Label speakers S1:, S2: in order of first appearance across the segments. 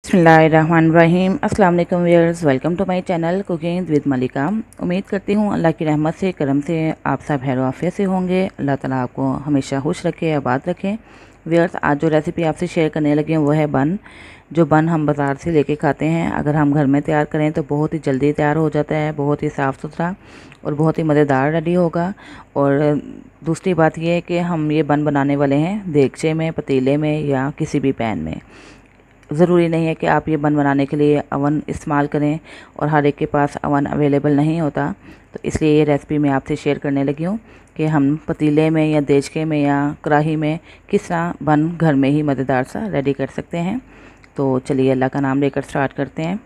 S1: बिस्मिल्लाहिर्रहमानिर्रहीम। अस्सलाम वालेकुम viewers, welcome to my channel cooking with Malika. उम्मीद करती हूँ अल्लाह की रहमत से करम से आप सब खैर आफियत से होंगे। अल्लाह ताला आपको हमेशा खुश रखे, आबाद रखें। व्यूअर्स, आज जो रेसिपी आपसे शेयर करने लगी हूँ वो है बन। जो बन हम बाज़ार से लेके खाते हैं, अगर हम घर में तैयार करें तो बहुत ही जल्दी तैयार हो जाता है, बहुत ही साफ़ सुथरा और बहुत ही मज़ेदार रेडी होगा। और दूसरी बात यह है कि हम ये बन बनाने वाले हैं देगचे में, पतीले में या किसी भी पैन में। ज़रूरी नहीं है कि आप ये बन बनाने के लिए अवन इस्तेमाल करें और हर एक के पास अवन अवेलेबल नहीं होता। तो इसलिए ये रेसिपी मैं आपसे शेयर करने लगी हूँ कि हम पतीले में या देचके में या कढ़ाई में किस तरह बन घर में ही मज़ेदार सा रेडी कर सकते हैं। तो चलिए अल्लाह का नाम लेकर स्टार्ट करते हैं।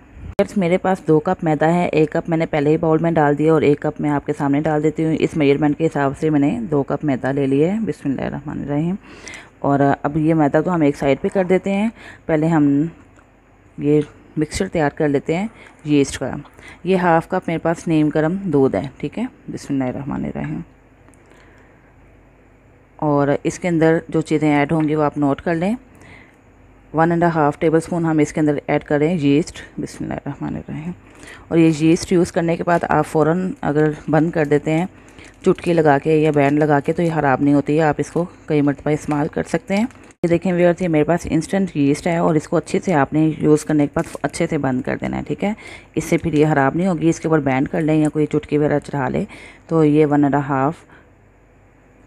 S1: मेरे पास 2 कप मैदा है। 1 कप मैंने पहले ही बाउल में डाल दिया और 1 कप मैं आपके सामने डाल देती हूँ। इस मेजरमेंट के हिसाब से मैंने 2 कप मैदा ले लिया है। बिस्मिल्लाहिर्रहमानिर्रहीम। और अब ये मैदा तो हम एक साइड पे कर देते हैं। पहले हम ये मिक्सचर तैयार कर लेते हैं यीस्ट का। ये हाफ़ कप मेरे पास नीम गर्म दूध है, ठीक है। बिस्मिल्लाहिर्रहमानिर्रहीम। और इसके अंदर जो चीज़ें ऐड होंगी वो आप नोट कर लें। 1.5 टेबल स्पून हम इसके अंदर ऐड करें यीस्ट। बिस्मिल्लाहिर्रहमानिर्रहीम। और ये यीस्ट यूज़ करने के बाद आप फ़ौरन अगर बंद कर देते हैं चुटकी लगा के या बैंड लगा के तो ये ख़राब नहीं होती है। आप इसको कई मरतबा इस्तेमाल कर सकते हैं। ये देखें व्यूअर्स, ये मेरे पास इंस्टेंट यीस्ट है और इसको अच्छे से आपने यूज़ करने के बाद अच्छे से बंद कर देना है, ठीक है। इससे फिर ये ख़राब नहीं होगी। इसके ऊपर बैंड कर लें या कोई चुटकी वगैरह चढ़ा ले तो ये 1.5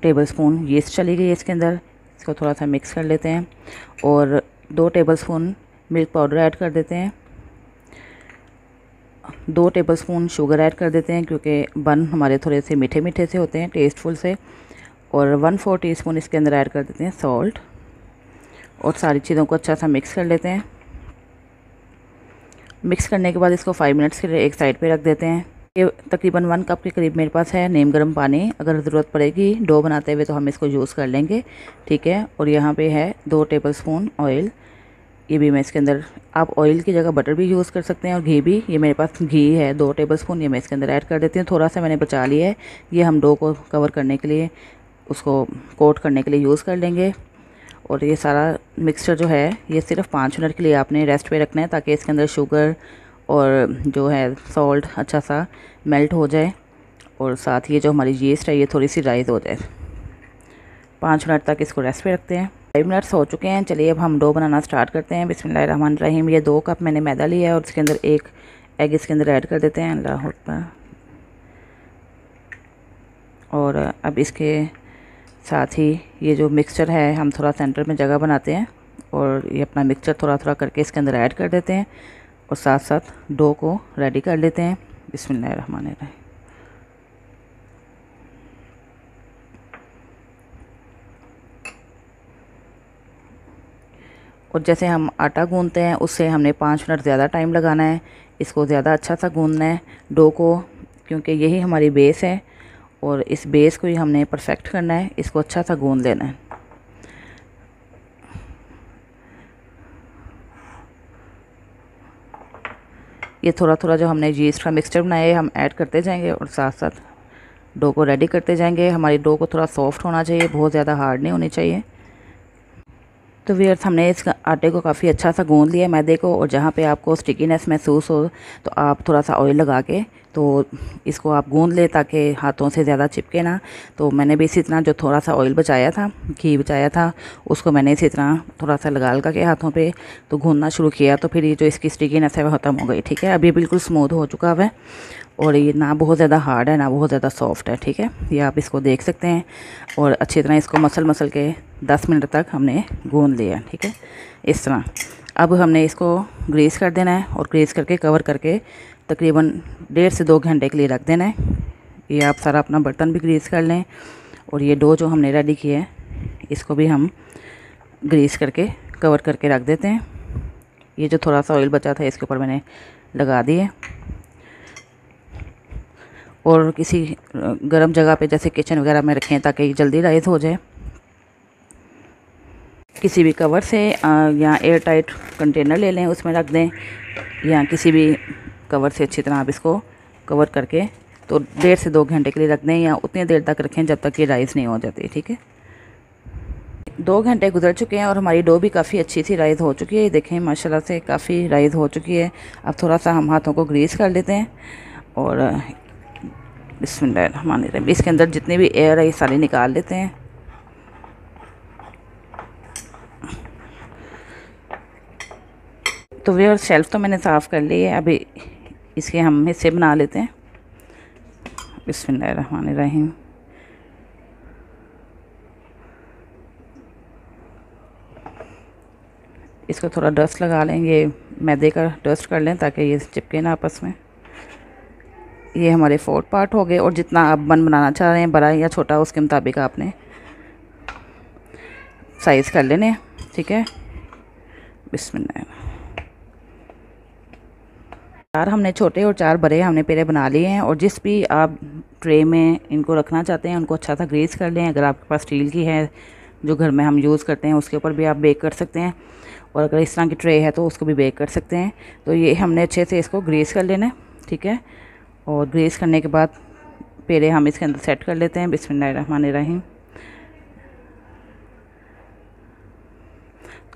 S1: टेबल स्पून यीस्ट चली गई इसके अंदर। इसको थोड़ा सा मिक्स कर लेते हैं और 2 table spoon milk powder add कर देते हैं। 2 टेबल स्पून शुगर ऐड कर देते हैं क्योंकि बन हमारे थोड़े से मीठे मीठे से होते हैं, टेस्टफुल से। और 1/4 टीस्पून इसके अंदर ऐड कर देते हैं सॉल्ट। और सारी चीज़ों को अच्छा सा मिक्स कर लेते हैं। मिक्स करने के बाद इसको 5 मिनट्स के लिए एक साइड पे रख देते हैं। ये तकरीबन 1 कप के करीब मेरे पास है नीम गर्म पानी। अगर ज़रूरत पड़ेगी डो बनाते हुए तो हम इसको यूज़ कर लेंगे, ठीक है। और यहाँ पे है 2 टेबल स्पून ऑयल। ये भी मैं इसके अंदर, आप ऑयल की जगह बटर भी यूज़ कर सकते हैं और घी भी। ये मेरे पास घी है 2 टेबल स्पून, ये मैं इसके अंदर ऐड कर देती हूँ। थोड़ा सा मैंने बचा लिया है, ये हम डो को कवर करने के लिए, उसको कोट करने के लिए यूज़ कर लेंगे। और ये सारा मिक्सचर जो है ये सिर्फ 5 मिनट के लिए आपने रेस्ट पे रखना है ताकि इसके अंदर शुगर और जो है सॉल्ट अच्छा सा मेल्ट हो जाए और साथ ये जो हमारी यीस्ट है ये थोड़ी सी राइज़ हो जाए। 5 मिनट तक इसको रेस्ट पे रखते हैं। 5 मिनट्स हो चुके हैं। चलिए अब हम डो बनाना स्टार्ट करते हैं। बिस्मिल्लाहिर्रहमानिर्रहीम। ये 2 कप मैंने मैदा लिया है और इसके अंदर 1 एग इसके अंदर ऐड कर देते हैं। अल्लाह अकबर। और अब इसके साथ ही ये जो मिक्सचर है हम थोड़ा सेंटर में जगह बनाते हैं और ये अपना मिक्सचर थोड़ा थोड़ा करके इसके अंदर ऐड कर देते हैं और साथ साथ डो को रेडी कर लेते हैं। बिस्मिल्लाहिर्रहमानिर्रहीम। और जैसे हम आटा गूंदते हैं उससे हमने 5 मिनट ज़्यादा टाइम लगाना है। इसको ज़्यादा अच्छा सा गूंदना है डो को, क्योंकि यही हमारी बेस है और इस बेस को ही हमने परफेक्ट करना है। इसको अच्छा सा गूंद लेना है। ये थोड़ा थोड़ा जो हमने यीस्ट का मिक्सचर बनाया है हम ऐड करते जाएंगे और साथ साथ डो को रेडी करते जाएंगे। हमारी डो को थोड़ा सॉफ्ट होना चाहिए, बहुत ज़्यादा हार्ड नहीं होनी चाहिए। तो व्यूअर्स, हमने इस आटे को काफ़ी अच्छा सा गूंद लिया मैदे को। और जहाँ पे आपको स्टिकीनेस महसूस हो तो आप थोड़ा सा ऑयल लगा के तो इसको आप गूंद ले ताकि हाथों से ज़्यादा चिपके ना। तो मैंने भी इसी तरह जो थोड़ा सा ऑयल बचाया था, घी बचाया था, उसको मैंने इसी तरह थोड़ा सा लगा के हाथों पे तो गूंदना शुरू किया। तो फिर ये जो इसकी स्टिकीनेस है वह ख़त्म हो गई, ठीक है। अभी बिल्कुल स्मूथ हो चुका है और ये ना बहुत ज़्यादा हार्ड है ना बहुत ज़्यादा सॉफ्ट है, ठीक है। ये आप इसको देख सकते हैं। और अच्छी तरह इसको मसल के 10 मिनट तक हमने गूंद लिया, ठीक है, इस तरह। अब हमने इसको ग्रीस कर देना है और ग्रीस करके कवर करके तकरीबन 1.5 से 2 घंटे के लिए रख देना है। ये आप सारा अपना बर्तन भी ग्रीस कर लें। और ये डो जो हमने रेडी किया है इसको भी हम ग्रीस करके कवर करके रख देते हैं। ये जो थोड़ा सा ऑयल बचा था इसके ऊपर मैंने लगा दिए और किसी गर्म जगह पे जैसे किचन वगैरह में रखें ताकि ये जल्दी राइज हो जाए। किसी भी कवर से या एयर टाइट कंटेनर ले लें, उसमें रख दें, या किसी भी कवर से अच्छी तरह आप इसको कवर करके तो 1.5 से 2 घंटे के लिए रख दें या उतनी देर तक रखें जब तक ये राइस नहीं हो जाती, ठीक है। 2 घंटे गुजर चुके हैं और हमारी डो भी काफ़ी अच्छी सी राइज़ हो चुकी है। ये देखें माशाल्लाह से काफ़ी राइज़ हो चुकी है। अब थोड़ा सा हम हाथों को ग्रीस कर लेते हैं और बिस्मिल्लाहिर्रहमानिर्रहीम इसके अंदर जितनी भी एयर है ये सारी निकाल लेते हैं। तो वे और शेल्फ़ तो मैंने साफ़ कर ली है। अभी इसके हम हिस्से बना लेते हैं। बिस्मिल्लाहिर्रहमानिर्रहीम। इसको थोड़ा डस्ट लगा लें, ये मैदे का डस्ट कर लें ताकि ये चिपके ना आपस में। ये हमारे 4 पार्ट हो गए और जितना आप बन बनाना चाह रहे हैं बड़ा या छोटा उसके मुताबिक आपने साइज़ कर लेने, ठीक है। बिस्मिल्लाह। 4 हमने छोटे और 4 बड़े हमने पेड़े बना लिए हैं और जिस भी आप ट्रे में इनको रखना चाहते हैं उनको अच्छा सा ग्रीस कर लें। अगर आपके पास स्टील की है जो घर में हम यूज़ करते हैं उसके ऊपर भी आप बेक कर सकते हैं और अगर इस तरह की ट्रे है तो उसको भी बेक कर सकते हैं। तो ये हमने अच्छे से इसको ग्रीस कर लेना है, ठीक है। और ग्रीस करने के बाद पेड़े हम इसके अंदर सेट कर लेते हैं। बिस्मिल्लाहिर्रहमानिर्रहीम।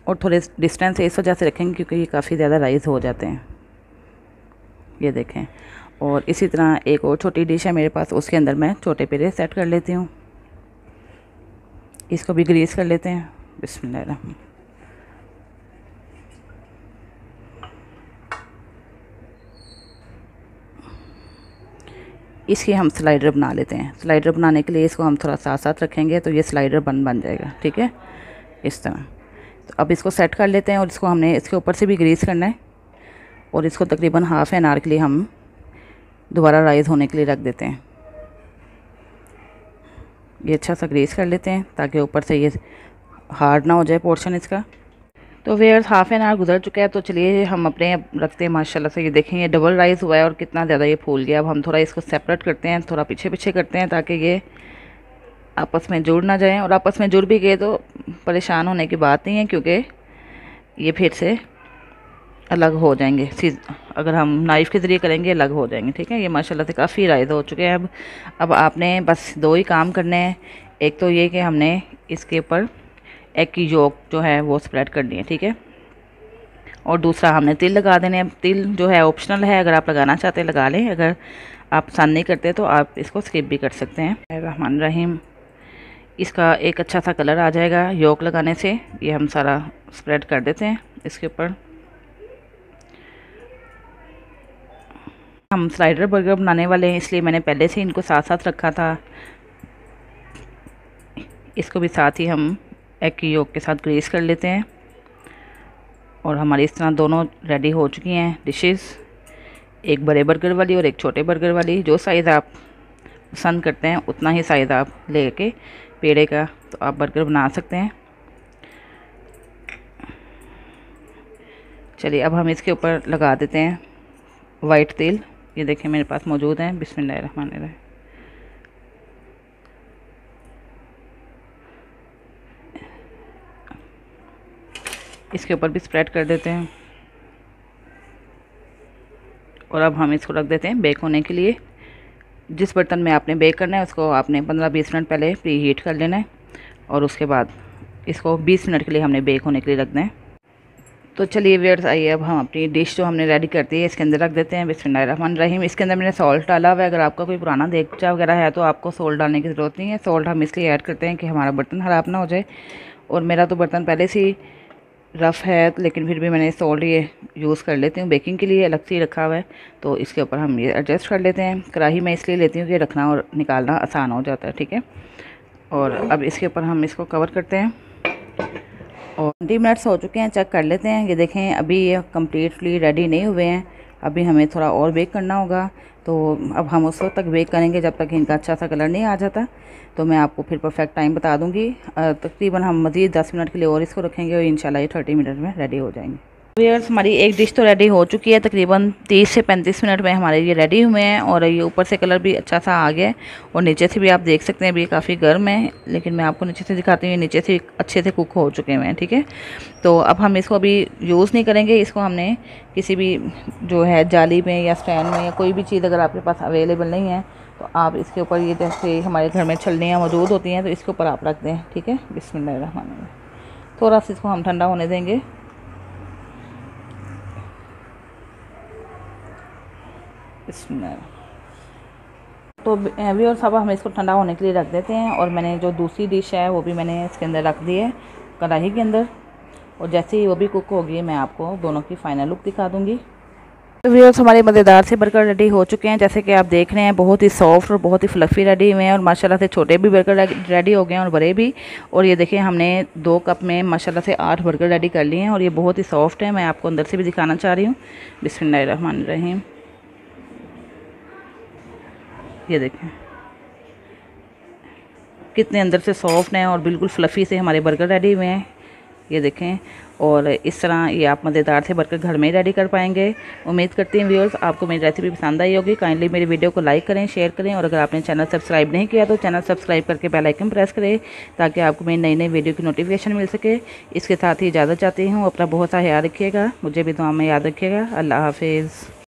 S1: और थोड़े डिस्टेंस इस वजह से रखेंगे क्योंकि ये काफ़ी ज़्यादा राइज़ हो जाते हैं, ये देखें। और इसी तरह एक और छोटी डिश है मेरे पास, उसके अंदर मैं छोटे पेड़े सेट कर लेती हूँ। इसको भी ग्रीस कर लेते हैं। बिस्मिल्लाहिर्रहमानिर्रहीम। इसकी हम स्लाइडर बना लेते हैं। स्लाइडर बनाने के लिए इसको हम थोड़ा साथ साथ रखेंगे तो ये स्लाइडर बन जाएगा, ठीक है, इस तरह। तो अब इसको सेट कर लेते हैं और इसको हमने इसके ऊपर से भी ग्रीस करना है और इसको तकरीबन हाफ़ एन आवर के लिए हम दोबारा राइज़ होने के लिए रख देते हैं। ये अच्छा सा ग्रीस कर लेते हैं ताकि ऊपर से ये हार्ड ना हो जाए पोर्शन इसका। तो वेयर्स हाफ़ एन आवर गुजर चुका है। तो चलिए हम अपने रखते हैं। माशाल्लाह से ये देखें ये डबल राइस हुआ है और कितना ज़्यादा ये फूल गया। अब हम थोड़ा इसको सेपरेट करते हैं, थोड़ा पीछे पीछे करते हैं ताकि ये आपस में जुड़ ना जाएं। और आपस में जुड़ भी गए तो परेशान होने की बात नहीं है क्योंकि ये फिर से अलग हो जाएंगे। अगर हम नाइफ़ के ज़रिए करेंगे अलग हो जाएंगे, ठीक है। ये माशाल्लाह से काफ़ी राइस हो चुके हैं। अब आपने बस 2 ही काम करने हैं। एक तो ये कि हमने इसके ऊपर एग की योक जो है वो स्प्रेड करनी है, ठीक है। और दूसरा हमने तिल लगा देने हैं। तिल जो है ऑप्शनल है, अगर आप लगाना चाहते हैं लगा लें, अगर आप पसंद नहीं करते तो आप इसको स्किप भी कर सकते हैं। रहमान रहीम। इसका एक अच्छा सा कलर आ जाएगा योक लगाने से। ये हम सारा स्प्रेड कर देते हैं इसके ऊपर। हम स्लाइडर बर्गर बनाने वाले हैं इसलिए मैंने पहले से इनको साथ साथ रखा था। इसको भी साथ ही हम एग की योक के साथ ग्रीस कर लेते हैं और हमारी इस तरह दोनों रेडी हो चुकी हैं डिशेस, एक बड़े बर्गर वाली और एक छोटे बर्गर वाली। जो साइज़ आप पसंद करते हैं उतना ही साइज़ आप लेके पेड़े का तो आप बर्गर बना सकते हैं। चलिए अब हम इसके ऊपर लगा देते हैं वाइट तेल। ये देखें मेरे पास मौजूद है। बिस्मिल्लाहिर्रहमानिर्रहीम। इसके ऊपर भी स्प्रेड कर देते हैं और अब हम इसको रख देते हैं बेक होने के लिए। जिस बर्तन में आपने बेक करना है उसको आपने 15-20 मिनट पहले प्री हीट कर लेना है और उसके बाद इसको 20 मिनट के लिए हमने बेक होने के लिए रखना है। तो चलिए व्यूअर्स आइए अब हम अपनी डिश जो हमने रेडी कर दी है इसके अंदर रख देते हैं। बिस्मिल्लाहिर्रहमानिर्रहीम। इसके अंदर मैंने सॉल्ट डाला हुआ है। अगर आपका कोई पुराना देगचा वगैरह है तो आपको सॉल्ट डालने की ज़रूरत नहीं है। सॉल्ट हम इसलिए ऐड करते हैं कि हमारा बर्तन ख़राब ना हो जाए। और मेरा तो बर्तन पहले से ही रफ़ है लेकिन फिर भी मैंने सॉल्ट ये यूज़ कर लेती हूँ बेकिंग के लिए, अलग से ही रखा हुआ है। तो इसके ऊपर हम ये एडजस्ट कर लेते हैं। कढ़ाई मैं इसलिए लेती हूँ कि रखना और निकालना आसान हो जाता है, ठीक है। और अब इसके ऊपर हम इसको कवर करते हैं और 20 मिनट्स हो चुके हैं, चेक कर लेते हैं। ये देखें अभी ये कम्प्लीटली रेडी नहीं हुए हैं, अभी हमें थोड़ा और बेक करना होगा। तो अब हम उस वक्त तक बेक करेंगे जब तक इनका अच्छा सा कलर नहीं आ जाता। तो मैं आपको फिर परफेक्ट टाइम बता दूंगी। तकरीबन हम मज़ीद 10 मिनट के लिए और इसको रखेंगे और इंशाल्लाह ये 30 मिनट में रेडी हो जाएंगे। व्यूअर्स हमारी एक डिश तो रेडी हो चुकी है, तकरीबन 30 से 35 मिनट में हमारे ये रेडी हुए हैं और ये ऊपर से कलर भी अच्छा सा आ गया है और नीचे से भी आप देख सकते हैं अभी काफ़ी गर्म है, लेकिन मैं आपको नीचे से दिखाती हूँ, नीचे से अच्छे से कुक हो चुके हैं। ठीक है, तो अब हम इसको अभी यूज़ नहीं करेंगे, इसको हमने किसी भी जो है जाली में या स्टैंड में या कोई भी चीज़ अगर आपके पास अवेलेबल नहीं है तो आप इसके ऊपर, ये जैसे हमारे घर में छलनियाँ मौजूद होती हैं तो इसके ऊपर आप रख दें। ठीक है, बिस्मिल्लाहिर्रहमानिर्रहीम। थोड़ा सा इसको हम ठंडा होने देंगे। इसमें तो व्यूअर्स अब हम इसको ठंडा होने के लिए रख देते हैं और मैंने जो दूसरी डिश है वो भी मैंने इसके अंदर रख दी है कढ़ाई के अंदर, और जैसे ही वो भी कुक होगी मैं आपको दोनों की फाइनल लुक दिखा दूंगी। तो व्यूअर्स हमारे मज़ेदार से बर्गर रेडी हो चुके हैं, जैसे कि आप देख रहे हैं बहुत ही सॉफ्ट और बहुत ही फ्लफ़ी रेडी हुए हैं और माशाल्लाह से छोटे भी बर्गर रेडी हो गए हैं और बड़े भी। और ये देखिए हमने 2 कप में माशाल्लाह से 8 बर्गर रेडी कर लिए हैं और ये बहुत ही सॉफ्ट है। मैं आपको अंदर से भी दिखाना चाह रही हूँ। बिस्मिल्लाहिर्रहमानिर्रहीम, ये देखें कितने अंदर से सॉफ्ट हैं और बिल्कुल फ्लफ़ी से हमारे बर्गर रेडी हुए हैं। ये देखें, और इस तरह ये आप मज़ेदार से बर्गर घर में ही रेडी कर पाएंगे। उम्मीद करती हूँ व्यूअर्स आपको मेरी रेसिपी पसंद आई होगी। काइंडली मेरी वीडियो को लाइक करें, शेयर करें और अगर आपने चैनल सब्सक्राइब नहीं किया तो चैनल सब्सक्राइब करके बेल आइकन प्रेस करें ताकि आपको मेरी नई नई वीडियो की नोटिफिकेशन मिल सके। इसके साथ ही इजाज़त चाहती हूँ। अपना बहुत सा ख्याल रखिएगा, मुझे भी दुआ में याद रखिएगा। अल्लाह हाफिज़।